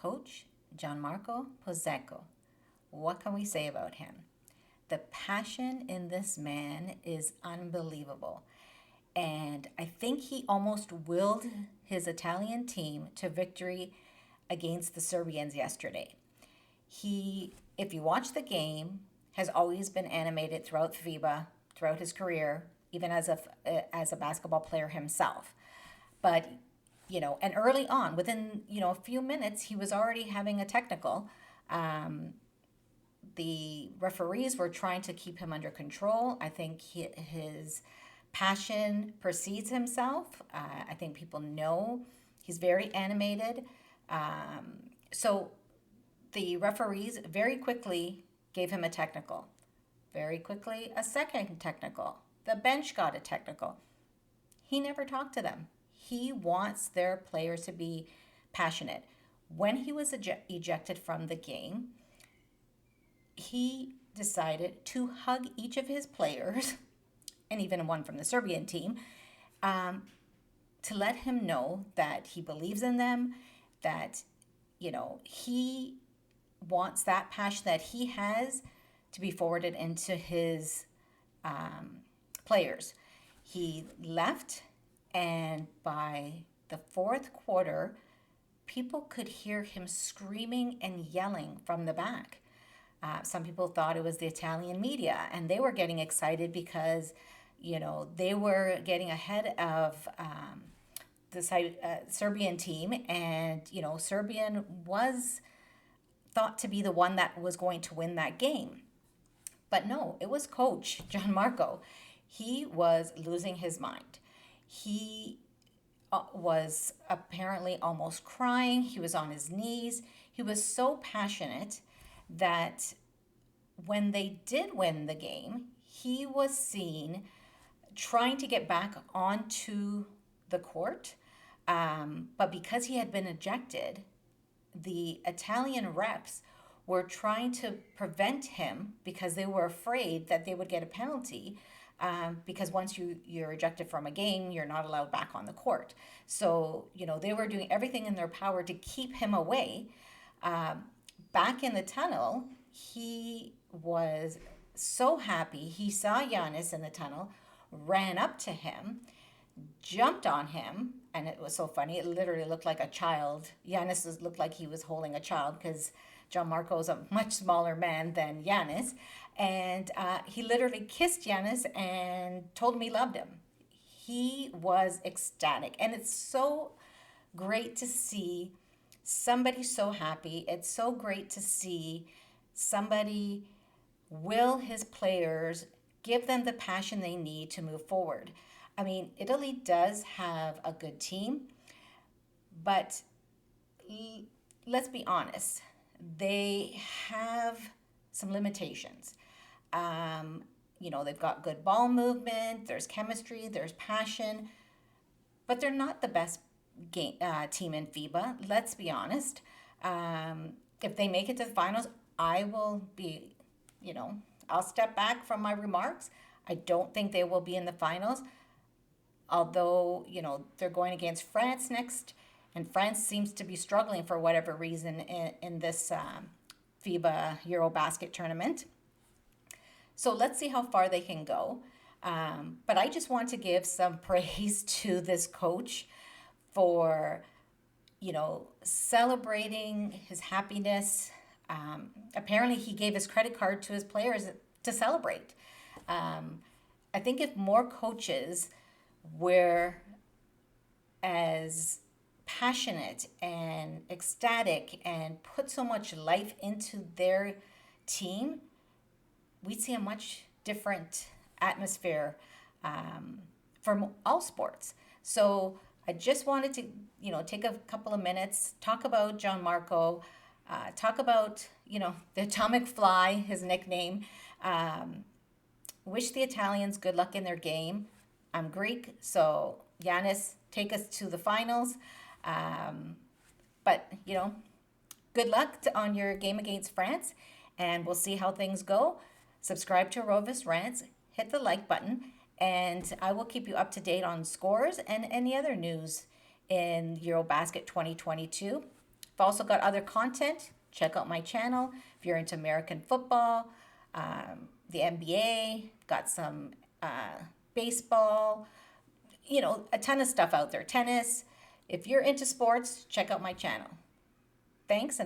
coach, Gianmarco Pozzeco. What can we say about him? The passion in this man is unbelievable. And I think he almost willed his Italian team to victory against the Serbians yesterday. He, if you watch the game, has always been animated throughout FIBA, throughout his career, even as a basketball player himself. But and early on, within a few minutes, he was already having a technical. The referees were trying to keep him under control. I think his passion precedes himself. I think people know he's very animated. So the referees very quickly gave him a technical. Very quickly, a second technical. The bench got a technical. He never talked to them. He wants their players to be passionate. When he was ejected from the game, he decided to hug each of his players, and even one from the Serbian team, to let him know that he believes in them, that, he wants that passion that he has to be forwarded into his players. He left, and by the fourth quarter, people could hear him screaming and yelling from the back. Some people thought it was the Italian media, and they were getting excited because, they were getting ahead of the Serbian team, and, Serbian was thought to be the one that was going to win that game. But no, it was coach Gianmarco. He was losing his mind. He was apparently almost crying. He was on his knees. He was so passionate that when they did win the game, he was seen trying to get back onto the court. But because he had been ejected, the Italian reps were trying to prevent him because they were afraid that they would get a penalty. Because once you're ejected from a game, you're not allowed back on the court. So, they were doing everything in their power to keep him away. Back in the tunnel, he was so happy. He saw Giannis in the tunnel, ran up to him, jumped on him, and it was so funny. It literally looked like a child. Giannis looked like he was holding a child because Gianmarco is a much smaller man than Giannis. And he literally kissed Giannis and told him he loved him. He was ecstatic. And it's so great to see somebody so happy. It's so great to see somebody will his players, give them the passion they need to move forward. I mean, Italy does have a good team, but let's be honest, they have some limitations. They've got good ball movement, there's chemistry, there's passion, but they're not the best team in FIBA. Let's be honest. If they make it to the finals, I will be, I'll step back from my remarks. I don't think they will be in the finals, although, they're going against France next, and France seems to be struggling for whatever reason in this FIBA Eurobasket tournament. So let's see how far they can go. But I just want to give some praise to this coach for, celebrating his happiness. Apparently, he gave his credit card to his players to celebrate. I think if more coaches were as passionate and ecstatic and put so much life into their team, we'd see a much different atmosphere from all sports. So I just wanted to, take a couple of minutes, talk about Gianmarco, talk about, the Atomic Fly, his nickname. Wish the Italians good luck in their game. I'm Greek, so Giannis, take us to the finals. But, good luck on your game against France, and we'll see how things go. Subscribe to Rovis Rants, hit the like button, and I will keep you up to date on scores and any other news in Eurobasket 2022. I've also got other content. Check out my channel. If you're into American football, the NBA, got some baseball, a ton of stuff out there. Tennis. If you're into sports, check out my channel. Thanks, and